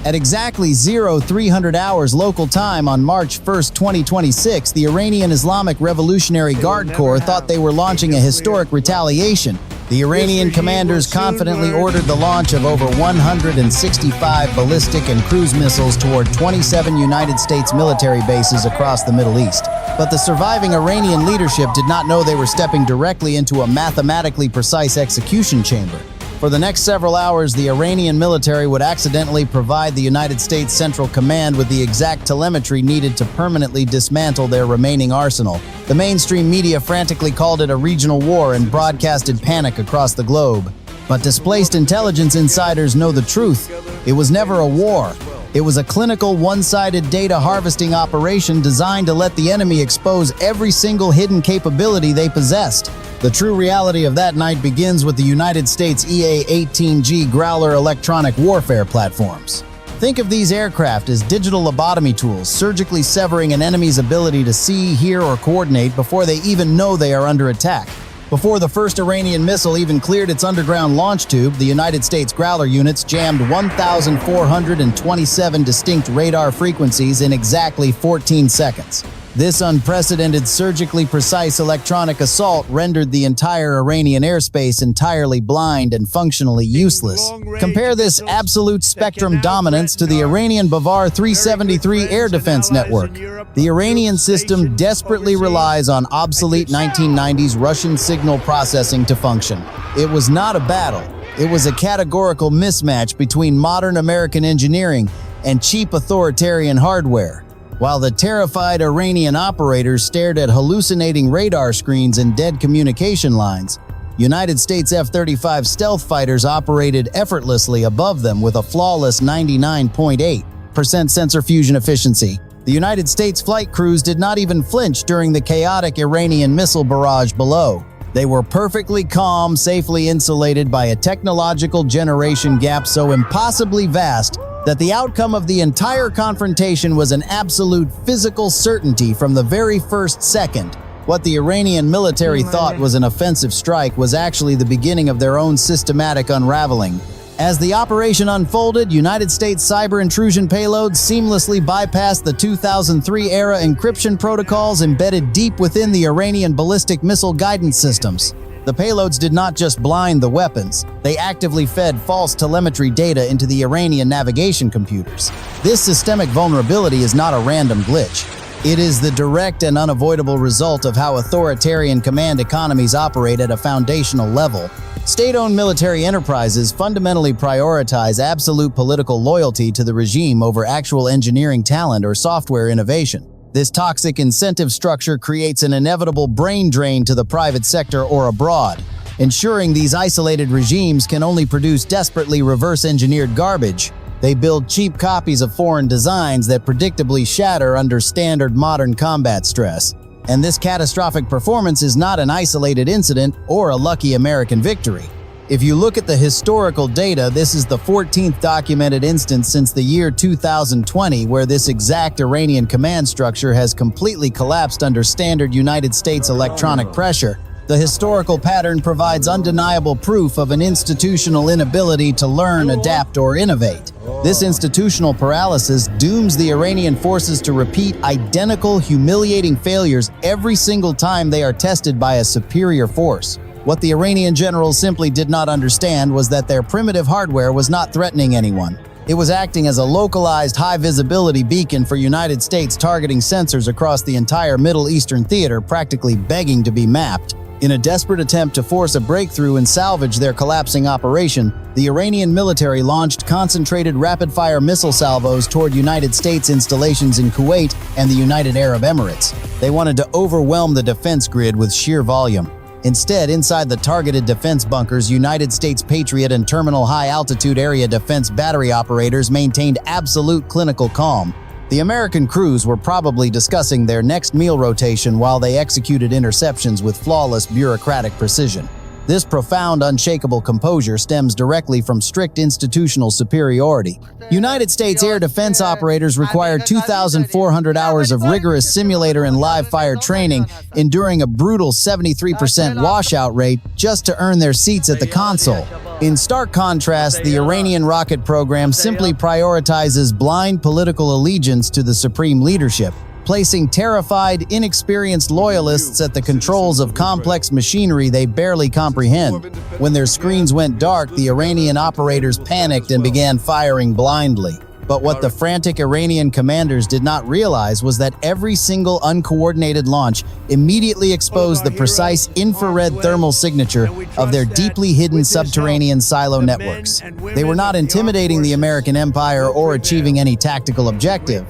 At exactly 0300 hours local time on March 1, 2026, the Iranian Islamic Revolutionary Guard Corps thought they were launching a historic retaliation. The Iranian commanders confidently ordered the launch of over 165 ballistic and cruise missiles toward 27 United States military bases across the Middle East. But the surviving Iranian leadership did not know they were stepping directly into a mathematically precise execution chamber. For the next several hours, the Iranian military would accidentally provide the United States Central Command with the exact telemetry needed to permanently dismantle their remaining arsenal. The mainstream media frantically called it a regional war and broadcasted panic across the globe. But displaced intelligence insiders know the truth. It was never a war. It was a clinical, one-sided data harvesting operation designed to let the enemy expose every single hidden capability they possessed. The true reality of that night begins with the United States EA-18G Growler electronic warfare platforms. Think of these aircraft as digital lobotomy tools, surgically severing an enemy's ability to see, hear, or coordinate before they even know they are under attack. Before the first Iranian missile even cleared its underground launch tube, the United States Growler units jammed 1,427 distinct radar frequencies in exactly 14 seconds. This unprecedented, surgically precise electronic assault rendered the entire Iranian airspace entirely blind and functionally useless. Compare this absolute spectrum dominance to the Iranian Bavar 373 air defense network. The Iranian system desperately relies on obsolete 1990s Russian signal processing to function. It was not a battle. It was a categorical mismatch between modern American engineering and cheap authoritarian hardware. While the terrified Iranian operators stared at hallucinating radar screens and dead communication lines, United States F-35 stealth fighters operated effortlessly above them with a flawless 99.8% sensor fusion efficiency. The United States flight crews did not even flinch during the chaotic Iranian missile barrage below. They were perfectly calm, safely insulated by a technological generation gap so impossibly vast that the outcome of the entire confrontation was an absolute physical certainty from the very first second. What the Iranian military thought was an offensive strike was actually the beginning of their own systematic unraveling. As the operation unfolded, United States cyber intrusion payloads seamlessly bypassed the 2003-era encryption protocols embedded deep within the Iranian ballistic missile guidance systems. The payloads did not just blind the weapons, they actively fed false telemetry data into the Iranian navigation computers. This systemic vulnerability is not a random glitch. It is the direct and unavoidable result of how authoritarian command economies operate at a foundational level. State-owned military enterprises fundamentally prioritize absolute political loyalty to the regime over actual engineering talent or software innovation. This toxic incentive structure creates an inevitable brain drain to the private sector or abroad, ensuring these isolated regimes can only produce desperately reverse-engineered garbage. They build cheap copies of foreign designs that predictably shatter under standard modern combat stress. And this catastrophic performance is not an isolated incident or a lucky American victory. If you look at the historical data, this is the 14th documented instance since the year 2020 where this exact Iranian command structure has completely collapsed under standard United States electronic pressure. The historical pattern provides undeniable proof of an institutional inability to learn, adapt, or innovate. This institutional paralysis dooms the Iranian forces to repeat identical, humiliating failures every single time they are tested by a superior force. What the Iranian generals simply did not understand was that their primitive hardware was not threatening anyone. It was acting as a localized, high-visibility beacon for United States targeting sensors across the entire Middle Eastern theater, practically begging to be mapped. In a desperate attempt to force a breakthrough and salvage their collapsing operation, the Iranian military launched concentrated rapid-fire missile salvos toward United States installations in Kuwait and the United Arab Emirates. They wanted to overwhelm the defense grid with sheer volume. Instead, inside the targeted defense bunkers, United States Patriot and Terminal High Altitude Area Defense battery operators maintained absolute clinical calm. The American crews were probably discussing their next meal rotation while they executed interceptions with flawless bureaucratic precision. This profound, unshakable composure stems directly from strict institutional superiority. United States air defense operators require 2,400 hours of rigorous simulator and live-fire training, enduring a brutal 73% washout rate just to earn their seats at the console. In stark contrast, the Iranian rocket program simply prioritizes blind political allegiance to the supreme leadership, placing terrified, inexperienced loyalists at the controls of complex machinery they barely comprehend. When their screens went dark, the Iranian operators panicked and began firing blindly. But what the frantic Iranian commanders did not realize was that every single uncoordinated launch immediately exposed the precise infrared thermal signature of their deeply hidden subterranean silo networks. They were not intimidating the American empire or achieving any tactical objective.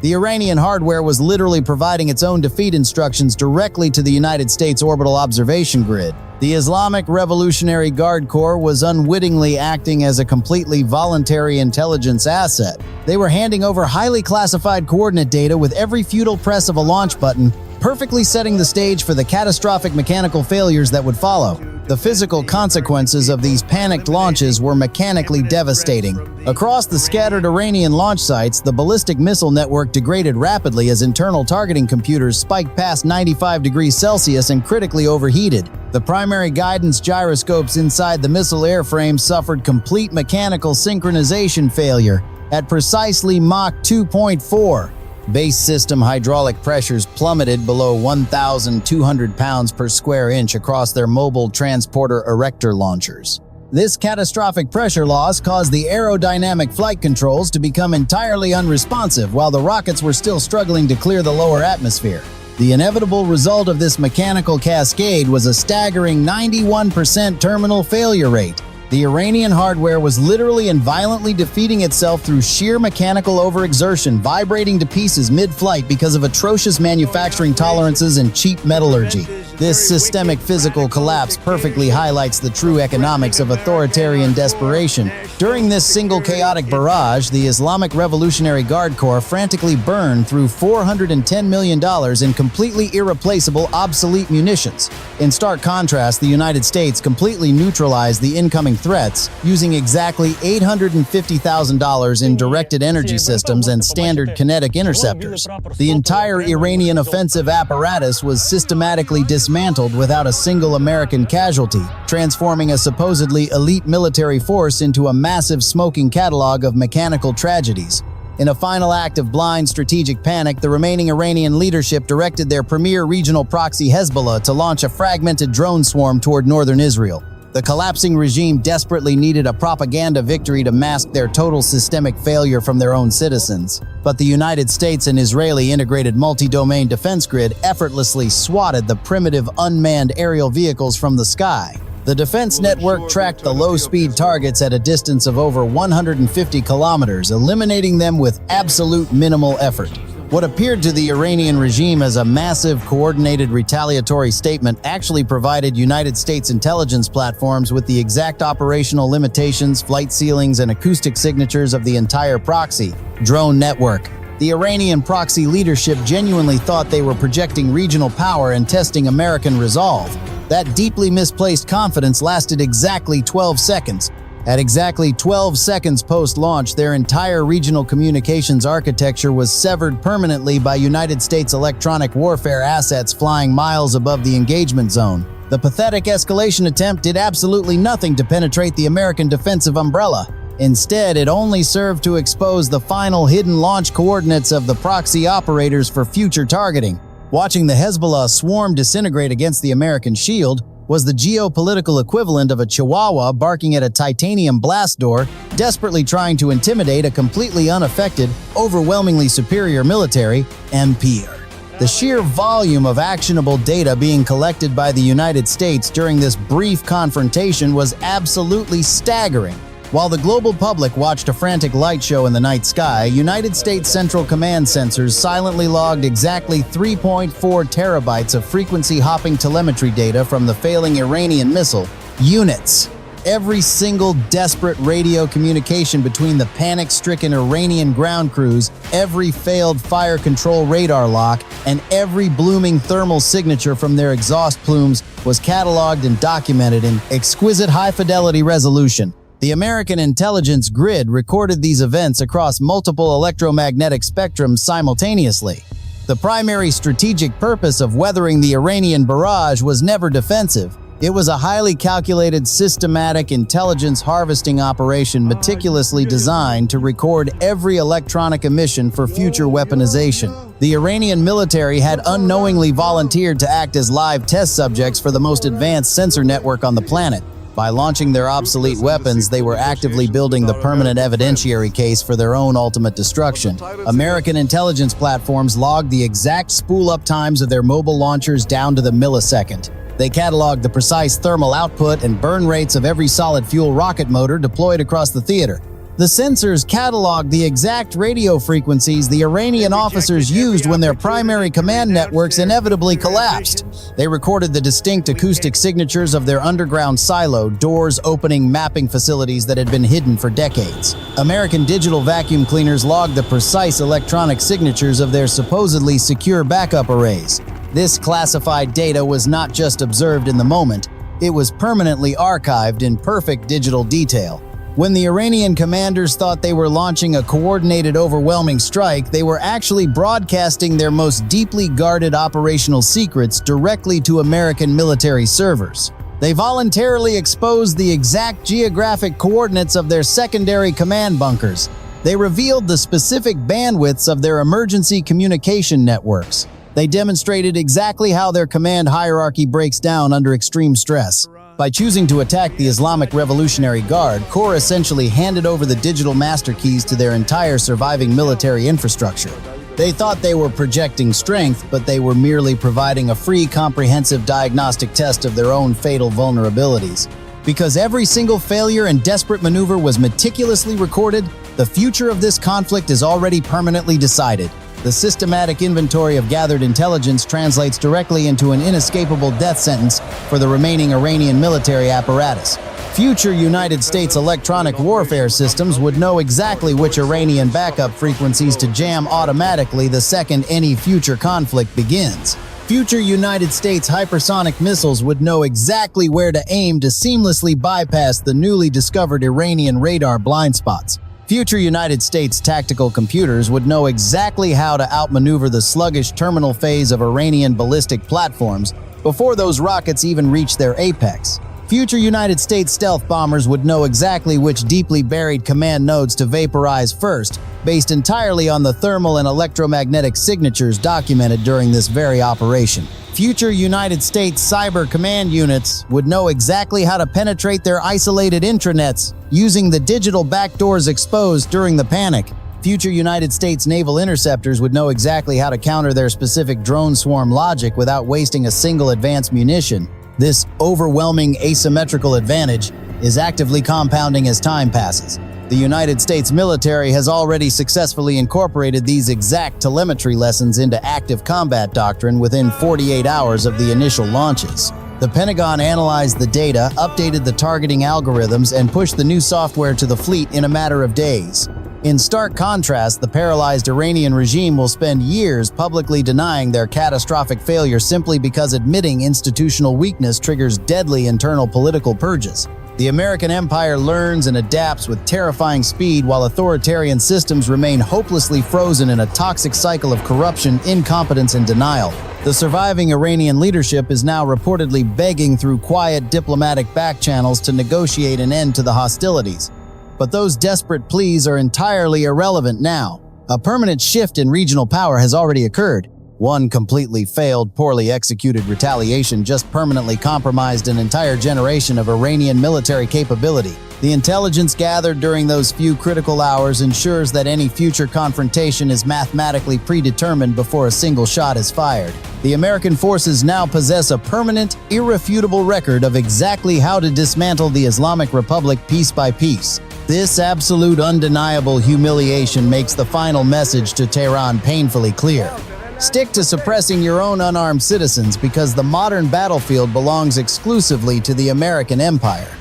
The Iranian hardware was literally providing its own defeat instructions directly to the United States orbital observation grid. The Islamic Revolutionary Guard Corps was unwittingly acting as a completely voluntary intelligence asset. They were handing over highly classified coordinate data with every futile press of a launch button, perfectly setting the stage for the catastrophic mechanical failures that would follow. The physical consequences of these panicked launches were mechanically devastating. Across the scattered Iranian launch sites, the ballistic missile network degraded rapidly as internal targeting computers spiked past 95 degrees Celsius and critically overheated. The primary guidance gyroscopes inside the missile airframe suffered complete mechanical synchronization failure at precisely Mach 2.4. Base system hydraulic pressures plummeted below 1,200 pounds per square inch across their mobile transporter erector launchers. This catastrophic pressure loss caused the aerodynamic flight controls to become entirely unresponsive while the rockets were still struggling to clear the lower atmosphere. The inevitable result of this mechanical cascade was a staggering 91% terminal failure rate. The Iranian hardware was literally and violently defeating itself through sheer mechanical overexertion, vibrating to pieces mid-flight because of atrocious manufacturing tolerances and cheap metallurgy. This systemic physical collapse perfectly highlights the true economics of authoritarian desperation. During this single chaotic barrage, the Islamic Revolutionary Guard Corps frantically burned through $410 million in completely irreplaceable, obsolete munitions. In stark contrast, the United States completely neutralized the incoming threats, using exactly $850,000 in directed energy systems and standard kinetic interceptors. The entire Iranian offensive apparatus was systematically dismantled without a single American casualty, transforming a supposedly elite military force into a massive smoking catalog of mechanical tragedies. In a final act of blind strategic panic, the remaining Iranian leadership directed their premier regional proxy Hezbollah to launch a fragmented drone swarm toward northern Israel. The collapsing regime desperately needed a propaganda victory to mask their total systemic failure from their own citizens. But the United States and Israeli integrated multi-domain defense grid effortlessly swatted the primitive unmanned aerial vehicles from the sky. The defense network tracked the low-speed targets at a distance of over 150 kilometers, eliminating them with absolute minimal effort. What appeared to the Iranian regime as a massive, coordinated retaliatory statement actually provided United States intelligence platforms with the exact operational limitations, flight ceilings, and acoustic signatures of the entire proxy drone network. The Iranian proxy leadership genuinely thought they were projecting regional power and testing American resolve. That deeply misplaced confidence lasted exactly 12 seconds. At exactly 12 seconds post-launch, their entire regional communications architecture was severed permanently by United States electronic warfare assets flying miles above the engagement zone. The pathetic escalation attempt did absolutely nothing to penetrate the American defensive umbrella. Instead, it only served to expose the final hidden launch coordinates of the proxy operators for future targeting. Watching the Hezbollah swarm disintegrate against the American shield was the geopolitical equivalent of a chihuahua barking at a titanium blast door, desperately trying to intimidate a completely unaffected, overwhelmingly superior military empire. The sheer volume of actionable data being collected by the United States during this brief confrontation was absolutely staggering. While the global public watched a frantic light show in the night sky, United States Central Command sensors silently logged exactly 3.4 terabytes of frequency-hopping telemetry data from the failing Iranian missile units. every single desperate radio communication between the panic-stricken Iranian ground crews, every failed fire control radar lock, and every blooming thermal signature from their exhaust plumes was cataloged and documented in exquisite high-fidelity resolution. The American intelligence grid recorded these events across multiple electromagnetic spectrums simultaneously. The primary strategic purpose of weathering the Iranian barrage was never defensive. It was a highly calculated, systematic intelligence harvesting operation meticulously designed to record every electronic emission for future weaponization. The Iranian military had unknowingly volunteered to act as live test subjects for the most advanced sensor network on the planet. By launching their obsolete weapons, they were actively building the permanent evidentiary case for their own ultimate destruction. American intelligence platforms logged the exact spool-up times of their mobile launchers down to the millisecond. They cataloged the precise thermal output and burn rates of every solid-fuel rocket motor deployed across the theater. The sensors cataloged the exact radio frequencies the Iranian officers used when their primary command networks inevitably collapsed. They recorded the distinct acoustic signatures of their underground silo, doors opening mapping facilities that had been hidden for decades. American digital vacuum cleaners logged the precise electronic signatures of their supposedly secure backup arrays. This classified data was not just observed in the moment, it was permanently archived in perfect digital detail. When the Iranian commanders thought they were launching a coordinated, overwhelming strike, they were actually broadcasting their most deeply guarded operational secrets directly to American military servers. They voluntarily exposed the exact geographic coordinates of their secondary command bunkers. They revealed the specific bandwidths of their emergency communication networks. They demonstrated exactly how their command hierarchy breaks down under extreme stress. By choosing to attack the Islamic Revolutionary Guard, Corps essentially handed over the digital master keys to their entire surviving military infrastructure. They thought they were projecting strength, but they were merely providing a free, comprehensive diagnostic test of their own fatal vulnerabilities. Because every single failure and desperate maneuver was meticulously recorded, the future of this conflict is already permanently decided. The systematic inventory of gathered intelligence translates directly into an inescapable death sentence for the remaining Iranian military apparatus. Future United States electronic warfare systems would know exactly which Iranian backup frequencies to jam automatically the second any future conflict begins. Future United States hypersonic missiles would know exactly where to aim to seamlessly bypass the newly discovered Iranian radar blind spots. Future United States tactical computers would know exactly how to outmaneuver the sluggish terminal phase of Iranian ballistic platforms before those rockets even reach their apex. Future United States stealth bombers would know exactly which deeply buried command nodes to vaporize first, based entirely on the thermal and electromagnetic signatures documented during this very operation. Future United States cyber command units would know exactly how to penetrate their isolated intranets using the digital backdoors exposed during the panic. Future United States naval interceptors would know exactly how to counter their specific drone swarm logic without wasting a single advanced munition. This overwhelming asymmetrical advantage is actively compounding as time passes. The United States military has already successfully incorporated these exact telemetry lessons into active combat doctrine within 48 hours of the initial launches. The Pentagon analyzed the data, updated the targeting algorithms, and pushed the new software to the fleet in a matter of days. In stark contrast, the paralyzed Iranian regime will spend years publicly denying their catastrophic failure simply because admitting institutional weakness triggers deadly internal political purges. The American empire learns and adapts with terrifying speed while authoritarian systems remain hopelessly frozen in a toxic cycle of corruption, incompetence, and denial. The surviving Iranian leadership is now reportedly begging through quiet diplomatic back channels to negotiate an end to the hostilities. But those desperate pleas are entirely irrelevant now. A permanent shift in regional power has already occurred. One completely failed, poorly executed retaliation just permanently compromised an entire generation of Iranian military capability. The intelligence gathered during those few critical hours ensures that any future confrontation is mathematically predetermined before a single shot is fired. The American forces now possess a permanent, irrefutable record of exactly how to dismantle the Islamic Republic piece by piece. This absolute, undeniable humiliation makes the final message to Tehran painfully clear. Stick to suppressing your own unarmed citizens because the modern battlefield belongs exclusively to the American empire.